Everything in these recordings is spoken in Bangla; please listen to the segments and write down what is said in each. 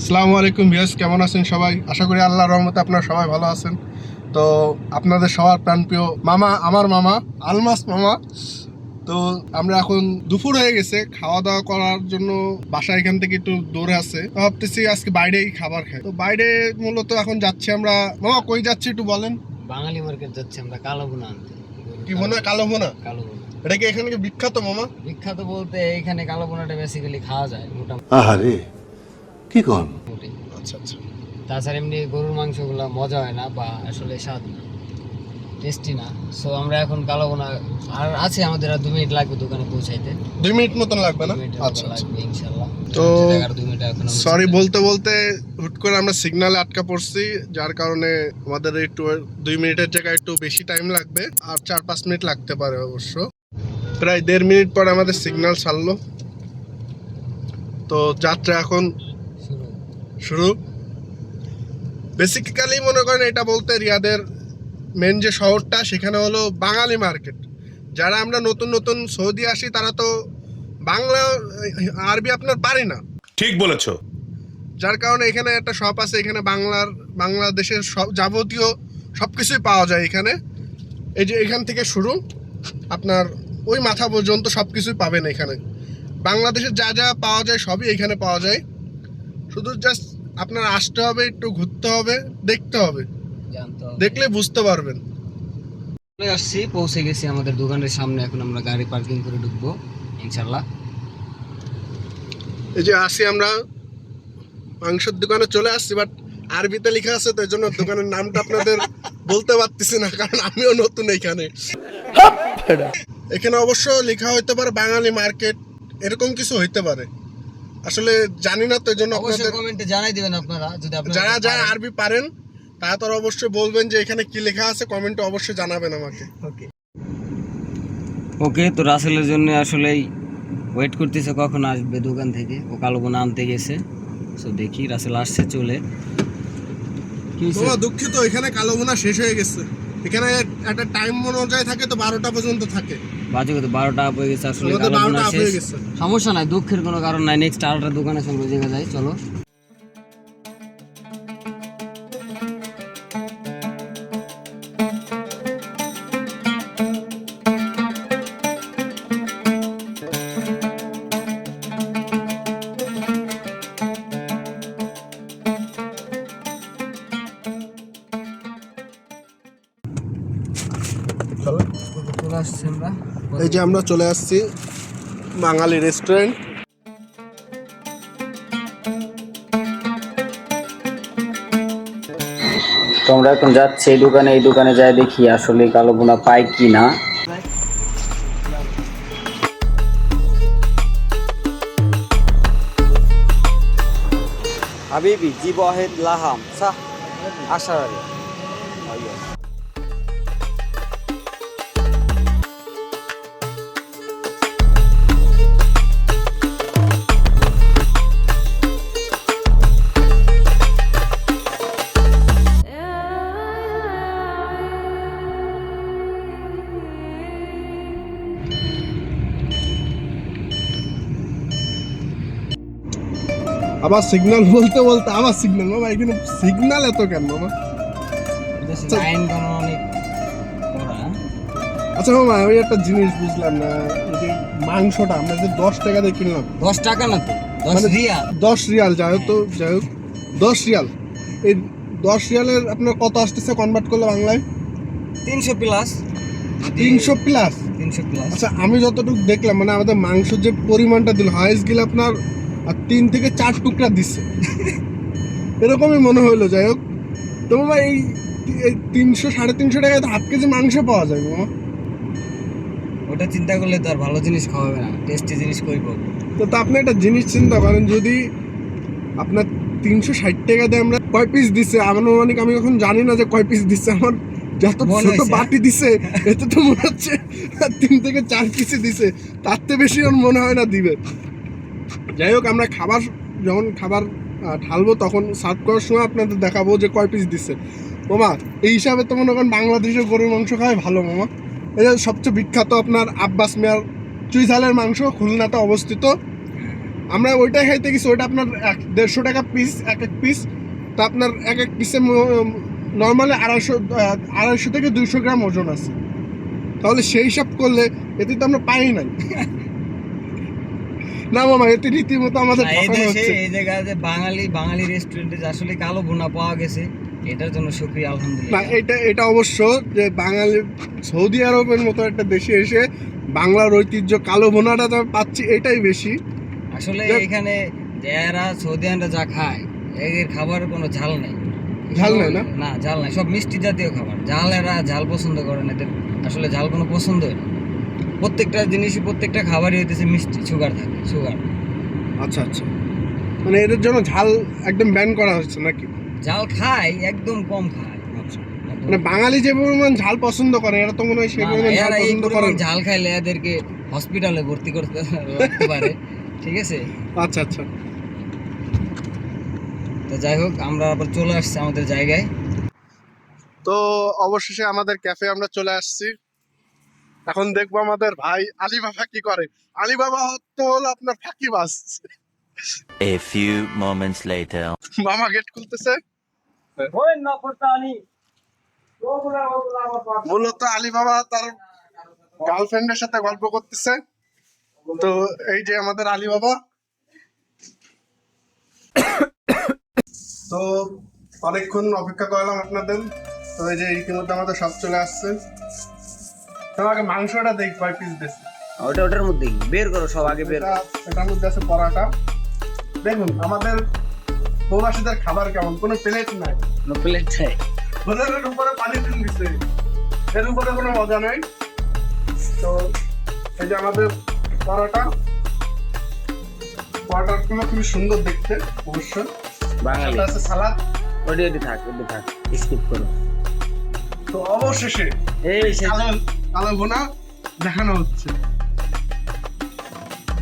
আসসালামু আলাইকুম ভিউয়ার্স, কেমন আছেন সবাই? আশা করি আল্লাহর রহমতে আপনারা সবাই ভালো আছেন। তো আপনাদের সবার প্রাণপ্রিয় মামা, আমার মামা আলমাস মামা। তো আমরা এখন দুপুর হয়ে গেছে, খাওয়া দাওয়া করার জন্য বাসা এখান থেকে একটু দূরে আছে। তো ভাবতেছি আজকে বাইরেই খাবার খাই। তো বাইরে মূলত এখন যাচ্ছি আমরা। মামা কই যাচ্ছি একটু বলেন। বাঙালি মার্কেট যাচ্ছি আমরা কালো ভুনা আনতে। কি মনে হয় কালো ভুনা? কালো ভুনা এটা কি এখানে বিখ্যাত মামা? বিখ্যাত বলতে এখানে কালো ভুনাটা বেসিক্যালি খাওয়া যায় আহারে কি কোন মোটামুটি। আচ্ছা আচ্ছা। তাছাড়া এমনি গরুর মাংসগুলো মজা হয় না বা আসলে স্বাদ না, টেস্টি না। সো আমরা এখন কালো ভুনা, আর আছে আমাদের আর 2 মিনিট লাগবে দোকানে পৌঁছাইতে। 2 মিনিট মতন লাগবে না? 2 মিনিটের আচ্ছা মতো আচ্ছা। লাগবে ইনশাআল্লাহ। তো 2 মিনিট এখন আমরা সরি বলতে বলতে হুট করে আমরা সিগন্যালে আটকা পড়ছি, যার কারণে আমাদের একটু 2 মিনিটের জায়গায় একটু বেশি টাইম লাগবে, আর 4-5 মিনিট লাগতে পারে অবশ্য। প্রায় 1.5 মিনিট পর আমাদের সিগন্যাল ছাড়লো। তো যাত্রা এখন শুরু। বেসিক্যালি মনে করেন এটা বলতে রিয়াদের মেন যে শহরটা সেখানে হলো বাঙালি মার্কেট। যারা আমরা নতুন নতুন সৌদি আসি তারা তো বাংলা আরবি আপনার পারি না, ঠিক বলেছো। যার কারণে এখানে একটা শপ আছে, এখানে বাংলাদেশের সব যাবতীয় সব কিছুই পাওয়া যায় এখানে। এই যে এখান থেকে শুরু, আপনার ওই মাথা পর্যন্ত সব কিছুই পাবেন এখানে। বাংলাদেশের যা যা পাওয়া যায় সবই এখানে পাওয়া যায়। শুধু জাস্ট আপনার আসতে হবে, একটু ঘুরতে হবে, দেখতে হবে, জানতে হবে। দেখলে বুঝতে পারবেন। চলে আসছি, পৌঁছে গেছি আমাদের দোকানের সামনে। এখন আমরা গাড়ি পার্কিং করে ঢুকবো ইনশাআল্লাহ। এই যে আসি আমরা মাংসের দোকানে চলে আসছি, বাট আরবিতে লেখা আছে, তো এই জন্য দোকানের নামটা আপনাদের বলতে পারতেছি না, কারণ আমিও নতুন এখানে। এখানে অবশ্য লেখা হইতে পারে বাঙালি মার্কেট, এরকম কিছু হইতে পারে, আসলে জানি না, তো এই জন্য অবশ্যই আপনাদের কমেন্টে জানাই দিবেন আপনারা, যদি আপনারা যারা যারা আরবি পারেন তারা তো অবশ্যই বলবেন যে এখানে কি লেখা আছে, কমেন্টে অবশ্যই জানাবেন আমাকে। ওকে ওকে। তো রাসেলের জন্য আসলেই ওয়েট করতেছে কখন আসবে দোকান থেকে। ও কালো বোনা আনতে গেছে। সো দেখি রাসেল আসছে চলে। কি হইছে? বাবা দুঃখিত, এখানে কালো ভুনা শেষ হয়ে গেছে। এখানে একটা টাইম অনুযায়ী থাকে, তো 12টা পর্যন্ত থাকে। বাজে কত 12টা হয়ে গেছে আসলে। আমাদের কালো বোনা 12টা শেষ। হয়ে গেছে। সমস্যা নাই, দুঃখের কোনো কারণ নাই। নেক্সট আরেকটা দোকানে সঙ্গে জায়গা যাই, চলো। চলে আসছি আমরা। এই যে আমরা চলে আসছি বাঙালি রেস্টুরেন্ট। তো আমরা এখন যাচ্ছি এই দোকানে যাই দেখি আসলে কালো বোনা পাই কি না। হাবিবি জি ওয়াহেদ লাহাম সাহ আশারারি। আবার সিগন্যাল বলতে বলতে আবার সিগন্যাল। মামা এখানে সিগন্যাল এত কেন মামা? লাইন কোন অনেক বড়। আচ্ছা মামা, আমি একটা জিনিস বুঝলাম না, এই যে মাংসটা আমরা যে 10 টাকা দিয়ে কিনলাম, 10 টাকা না তো 10 মানে রিয়াল। 10 রিয়াল, যাই হোক, তো যাই হোক 10 রিয়াল। এই 10 রিয়ালের আপনার কত আসতেছে কনভার্ট করলে বাংলায়? 300 প্লাস। 300 প্লাস। 300 প্লাস। আচ্ছা আমি যতটুকু দেখলাম, মানে আমাদের মাংসের যে পরিমাণটা দিল হাইস্ট গেলে আপনার 3 থেকে 4 টুকরা দিচ্ছে, এরকমই মনে হলো। যাই হোক, তো মামা এই 300-350 টাকায় তো হাফ কেজি মাংস পাওয়া যায় মামা। ওটা চিন্তা করলে তো আর ভালো জিনিস খাওয়াবে না, টেস্টি জিনিস কই পাবো। তো আপনি একটা জিনিস চিন্তা করেন, যদি আপনার 360 টাকা দিয়ে আমরা কয় পিস দিচ্ছে, আনুমানিক আমি এখন জানি না যে কয় পিস দিচ্ছে, আমার যত মনে ছোট হয়েছে। বাটি দিছে এতে তো মনে হচ্ছে 3 থেকে 4 পিসই দিছে, তার থেকে বেশি ওর মনে হয় না দিবে। যাই হোক, আমরা যখন খাবার ঢালবো তখন সার্ভ করার সময় আপনাদের দেখাবো যে কয় পিস দিচ্ছে। মামা এই হিসাবে তো মনে করেন বাংলাদেশের গরুর মাংস খাওয়াই ভালো মামা। এটা সবচেয়ে বিখ্যাত আপনার আব্বাস মিয়ার চুইঝালের মাংস, খুলনাতে অবস্থিত। আমরা ওইটা খাইতে গেছি, ওইটা আপনার 150 টাকা পিস, এক এক পিস। তো আপনার এক এক পিসে নর্মালি 250 থেকে 200 গ্রাম ওজন আছে। তাহলে সেই হিসাব করলে এতে তো আমরা পাই নাই। না মামা, এতে রীতিমতো আমাদের এই ঠকানো দেশে হচ্ছে। এই জায়গায় যে বাঙালি রেস্টুরেন্টে আসলে কালো ভুনা পাওয়া গেছে, এটার জন্য শুকরিয়া না, আলহামদুলিল্লাহ। এটা অবশ্য যে বাঙালি সৌদি আরবের মতো একটা দেশে এসে বাংলার ঐতিহ্য কালো ভুনাটা তো পাচ্ছি, এটাই বেশি। আসলে যাক। এখানে যারা সৌদিয়ানরা যা খায়, এর খাবারের কোনো ঝাল নেই। ঝাল নেই না? না, ঝাল নাই, সব মিষ্টি জাতীয় খাবার। এরা ঝাল পছন্দ করে না, এদের আসলে ঝাল কোনো পছন্দই না। প্রত্যেকটা জিনিসই, প্রত্যেকটা খাবারই হইতেছে মিষ্টি, সুগার থাকে, সুগার। আচ্ছা আচ্ছা, মানে এদের জন্য ঝাল একদম ব্যান করা হচ্ছে নাকি? ঝাল খায়, একদম কম খায়। আচ্ছা, একদম। মানে বাঙালি যে পরিমাণ ঝাল পছন্দ করে, এরা তো মনে হয় সেই না, পরিমাণ ঝাল এরা এই পছন্দ করে পরিমাণ না। ঝাল খাইলে এদেরকে হসপিটালে ভর্তি করতে লাগতে পারে। ঠিক আছে, আচ্ছা আচ্ছা, তো যাই হোক, আমরা আবার চলে আসছি আমাদের জায়গায়। তো অবশেষে আমাদের ক্যাফে আমরা চলে আসছি। এখন দেখবো আমাদের ভাই আলী বাবা কি করে। আলী বাবা তো হলো আপনার ফাঁকিবাজ। A few moments later. মামা গেট খুলতেছে। মূলত আলী বাবা তার গার্লফ্রেন্ডের সাথে গল্প করতেছে। তো এই যে আমাদের আলী বাবা। তো অনেকক্ষণ অপেক্ষা করলাম আপনাদের। তো এই যে ইতিমধ্যে আমাদের সব চলে আসছে। তোমাকে মাংসটা দেখ কয় পিস দিয়েছে। ওটার মধ্যে বের করো, সব আগে বের করো। এটার মধ্যে আছে পরাটা। দেখুন আমাদের প্রবাসীদের খাবার কেমন, কোনো প্লেট নাই, প্লেট চাই। হোটেলের উপরে পানি দিন দিচ্ছে, এর উপরে কোনো মজা নাই। তো এই যে আমাদের পরাটাগুলো খুবই সুন্দর দেখতে অবশ্যই। বাঙালি সাথে আছে সালাদ। ওটি থাক, স্কিপ করো। তো অবশেষে এই সে কালো ভুনা দেখানো হচ্ছে।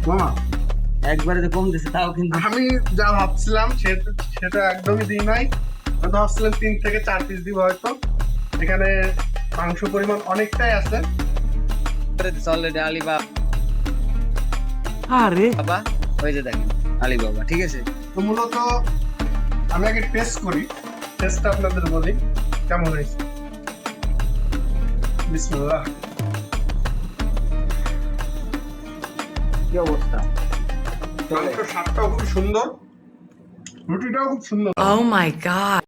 মামা, একবারে তো কম দিছে, তাও কিন্তু আমি যা ভাবছিলাম সেটা একদমই দিই নাই। আমি তো ভাবছিলাম 3 থেকে 4 পিস দিব হয়তো। এখানে মাংস পরিমাণ অনেকটাই আছে। অলরেডি আলী বাবা, ওই যে দেখেন আলী বাবা। ঠিক আছে, তো মূলত আমি আগে টেস্ট করি, টেস্টটা আপনাদের বলি কেমন হয়েছে। বিসমিল্লাহ। কি অবস্থা? মাংসের স্বাদটাও খুব সুন্দর, রুটিটাও খুব সুন্দর। Oh my god.